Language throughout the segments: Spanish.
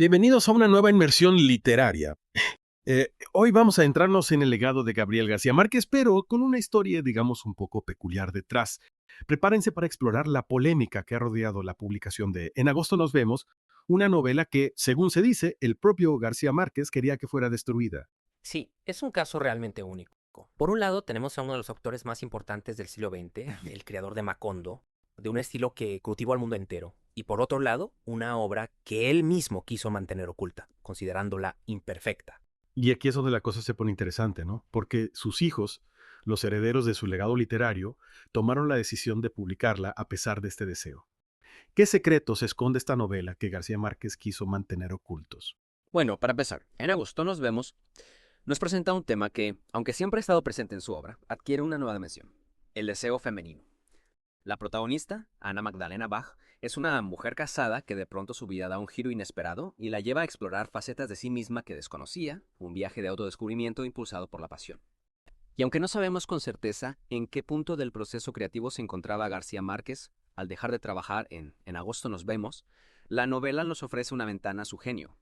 Bienvenidos a una nueva inmersión literaria. Hoy vamos a entrarnos en el legado de Gabriel García Márquez, pero con una historia, digamos, un poco peculiar detrás. Prepárense para explorar la polémica que ha rodeado la publicación de En agosto nos vemos, una novela que, según se dice, el propio García Márquez quería que fuera destruida. Sí, es un caso realmente único. Por un lado, tenemos a uno de los autores más importantes del siglo XX, el creador de Macondo, de un estilo que cautivó al mundo entero. Y por otro lado, una obra que él mismo quiso mantener oculta, considerándola imperfecta. Y aquí es donde la cosa se pone interesante, ¿no? Porque sus hijos, los herederos de su legado literario, tomaron la decisión de publicarla a pesar de este deseo. ¿Qué secretos esconde esta novela que García Márquez quiso mantener ocultos? Bueno, para empezar, en agosto nos presenta un tema que, aunque siempre ha estado presente en su obra, adquiere una nueva dimensión: el deseo femenino. La protagonista, Ana Magdalena Bach, es una mujer casada que de pronto su vida da un giro inesperado y la lleva a explorar facetas de sí misma que desconocía, un viaje de autodescubrimiento impulsado por la pasión. Y aunque no sabemos con certeza en qué punto del proceso creativo se encontraba García Márquez al dejar de trabajar En agosto nos vemos, la novela nos ofrece una ventana a su genio.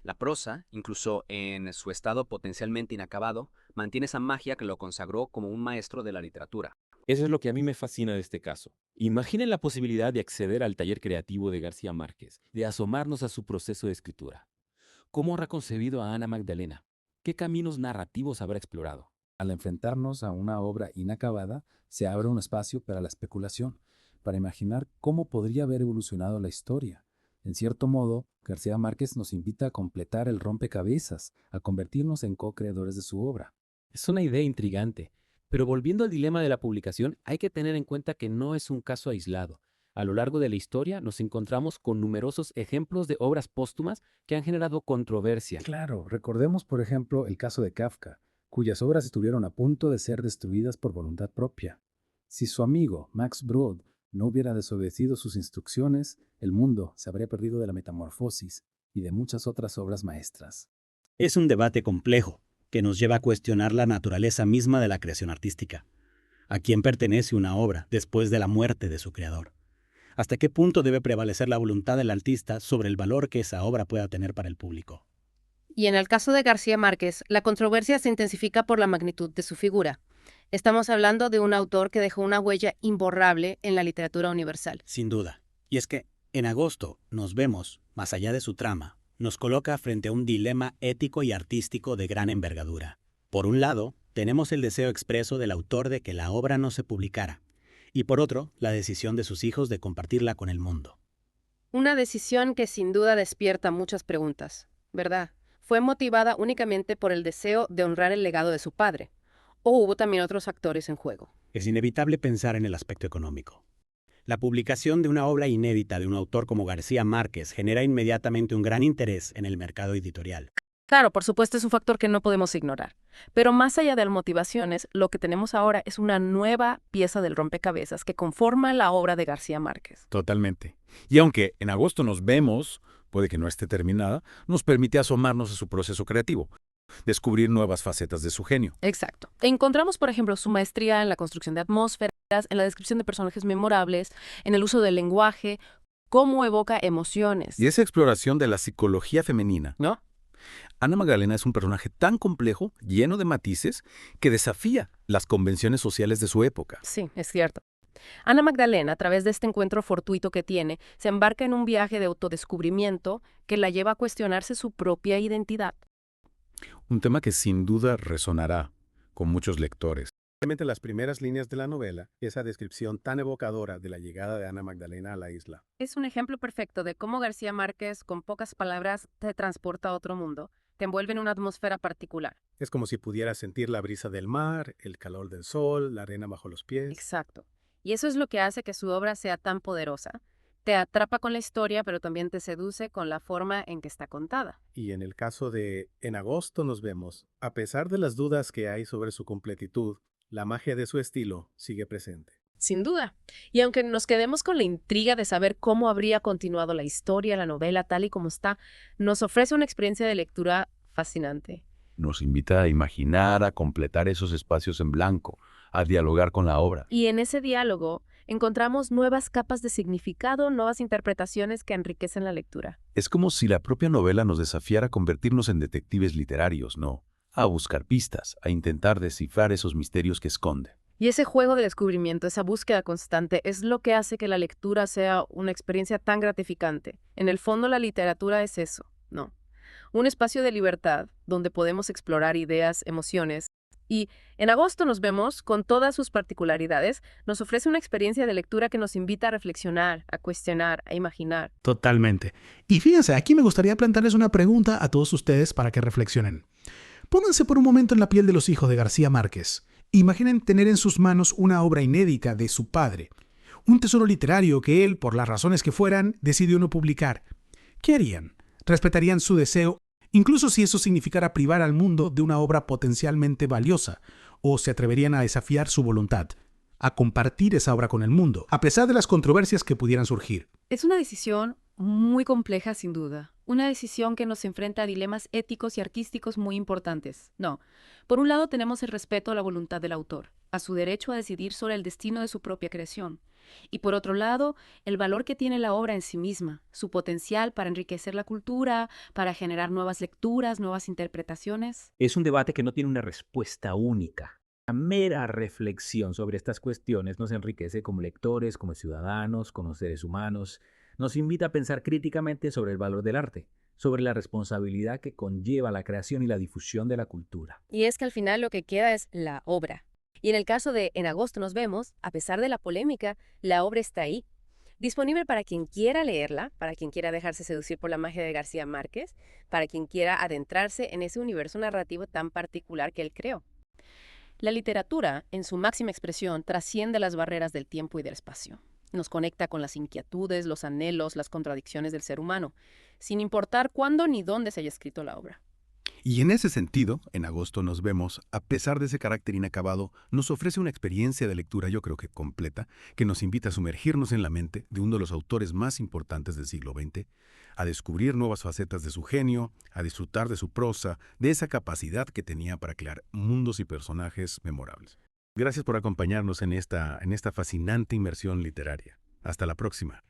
La prosa, incluso en su estado potencialmente inacabado, mantiene esa magia que lo consagró como un maestro de la literatura. Eso es lo que a mí me fascina de este caso. Imaginen la posibilidad de acceder al taller creativo de García Márquez, de asomarnos a su proceso de escritura. ¿Cómo habrá concebido a Ana Magdalena? ¿Qué caminos narrativos habrá explorado? Al enfrentarnos a una obra inacabada, se abre un espacio para la especulación, para imaginar cómo podría haber evolucionado la historia. En cierto modo, García Márquez nos invita a completar el rompecabezas, a convertirnos en co-creadores de su obra. Es una idea intrigante, pero volviendo al dilema de la publicación, hay que tener en cuenta que no es un caso aislado. A lo largo de la historia nos encontramos con numerosos ejemplos de obras póstumas que han generado controversia. Claro, recordemos por ejemplo el caso de Kafka, cuyas obras estuvieron a punto de ser destruidas por voluntad propia. Si su amigo Max Brod no hubiera desobedecido sus instrucciones, el mundo se habría perdido de la Metamorfosis y de muchas otras obras maestras. Es un debate complejo que nos lleva a cuestionar la naturaleza misma de la creación artística. ¿A quién pertenece una obra después de la muerte de su creador? ¿Hasta qué punto debe prevalecer la voluntad del artista sobre el valor que esa obra pueda tener para el público? Y en el caso de García Márquez, la controversia se intensifica por la magnitud de su figura. Estamos hablando de un autor que dejó una huella imborrable en la literatura universal. Sin duda. Y es que, en agosto, nos vemos, más allá de su trama, nos coloca frente a un dilema ético y artístico de gran envergadura. Por un lado, tenemos el deseo expreso del autor de que la obra no se publicara, y por otro, la decisión de sus hijos de compartirla con el mundo. Una decisión que sin duda despierta muchas preguntas, ¿verdad? ¿Fue motivada únicamente por el deseo de honrar el legado de su padre? ¿O hubo también otros factores en juego? Es inevitable pensar en el aspecto económico. La publicación de una obra inédita de un autor como García Márquez genera inmediatamente un gran interés en el mercado editorial. Claro, por supuesto es un factor que no podemos ignorar. Pero más allá de las motivaciones, lo que tenemos ahora es una nueva pieza del rompecabezas que conforma la obra de García Márquez. Totalmente. Y aunque en agosto nos vemos, puede que no esté terminada, nos permite asomarnos a su proceso creativo, descubrir nuevas facetas de su genio. Exacto. Encontramos, por ejemplo, su maestría en la construcción de atmósferas, en la descripción de personajes memorables, en el uso del lenguaje, cómo evoca emociones. Y esa exploración de la psicología femenina, ¿No? Ana Magdalena es un personaje tan complejo, lleno de matices, que desafía las convenciones sociales de su época. Sí, es cierto. Ana Magdalena, a través de este encuentro fortuito que tiene, se embarca en un viaje de autodescubrimiento que la lleva a cuestionarse su propia identidad. Un tema que sin duda resonará con muchos lectores. Realmente las primeras líneas de la novela, esa descripción tan evocadora de la llegada de Ana Magdalena a la isla. Es un ejemplo perfecto de cómo García Márquez, con pocas palabras, te transporta a otro mundo, te envuelve en una atmósfera particular. Es como si pudieras sentir la brisa del mar, el calor del sol, la arena bajo los pies. Exacto. Y eso es lo que hace que su obra sea tan poderosa. Te atrapa con la historia, pero también te seduce con la forma en que está contada. Y en el caso de En agosto nos vemos, a pesar de las dudas que hay sobre su completitud, la magia de su estilo sigue presente. Sin duda. Y aunque nos quedemos con la intriga de saber cómo habría continuado la historia, la novela tal y como está, nos ofrece una experiencia de lectura fascinante. Nos invita a imaginar, a completar esos espacios en blanco, a dialogar con la obra. Y en ese diálogo, Encontramos nuevas capas de significado, nuevas interpretaciones que enriquecen la lectura. Es como si la propia novela nos desafiara a convertirnos en detectives literarios, ¿no? A buscar pistas, a intentar descifrar esos misterios que esconde. Y ese juego de descubrimiento, esa búsqueda constante, es lo que hace que la lectura sea una experiencia tan gratificante. En el fondo, la literatura es eso, ¿no? Un espacio de libertad donde podemos explorar ideas, emociones. Y en agosto nos vemos, con todas sus particularidades, nos ofrece una experiencia de lectura que nos invita a reflexionar, a cuestionar, a imaginar. Totalmente. Y fíjense, aquí me gustaría plantearles una pregunta a todos ustedes para que reflexionen. Pónganse por un momento en la piel de los hijos de García Márquez. Imaginen tener en sus manos una obra inédita de su padre, un tesoro literario que él, por las razones que fueran, decidió no publicar. ¿Qué harían? ¿Respetarían su deseo, incluso si eso significara privar al mundo de una obra potencialmente valiosa? ¿O se atreverían a desafiar su voluntad, a compartir esa obra con el mundo, a pesar de las controversias que pudieran surgir? Es una decisión muy compleja, sin duda. Una decisión que nos enfrenta a dilemas éticos y artísticos muy importantes. No. Por un lado tenemos el respeto a la voluntad del autor, a su derecho a decidir sobre el destino de su propia creación. Y por otro lado, el valor que tiene la obra en sí misma, su potencial para enriquecer la cultura, para generar nuevas lecturas, nuevas interpretaciones. Es un debate que no tiene una respuesta única. La mera reflexión sobre estas cuestiones nos enriquece como lectores, como ciudadanos, como seres humanos. Nos invita a pensar críticamente sobre el valor del arte, sobre la responsabilidad que conlleva la creación y la difusión de la cultura. Y es que al final lo que queda es la obra. Y en el caso de En agosto nos vemos, a pesar de la polémica, la obra está ahí, disponible para quien quiera leerla, para quien quiera dejarse seducir por la magia de García Márquez, para quien quiera adentrarse en ese universo narrativo tan particular que él creó. La literatura, en su máxima expresión, trasciende las barreras del tiempo y del espacio. Nos conecta con las inquietudes, los anhelos, las contradicciones del ser humano, sin importar cuándo ni dónde se haya escrito la obra. Y en ese sentido, En agosto nos vemos, a pesar de ese carácter inacabado, nos ofrece una experiencia de lectura, yo creo que completa, que nos invita a sumergirnos en la mente de uno de los autores más importantes del siglo XX, a descubrir nuevas facetas de su genio, a disfrutar de su prosa, de esa capacidad que tenía para crear mundos y personajes memorables. Gracias por acompañarnos en esta fascinante inmersión literaria. Hasta la próxima.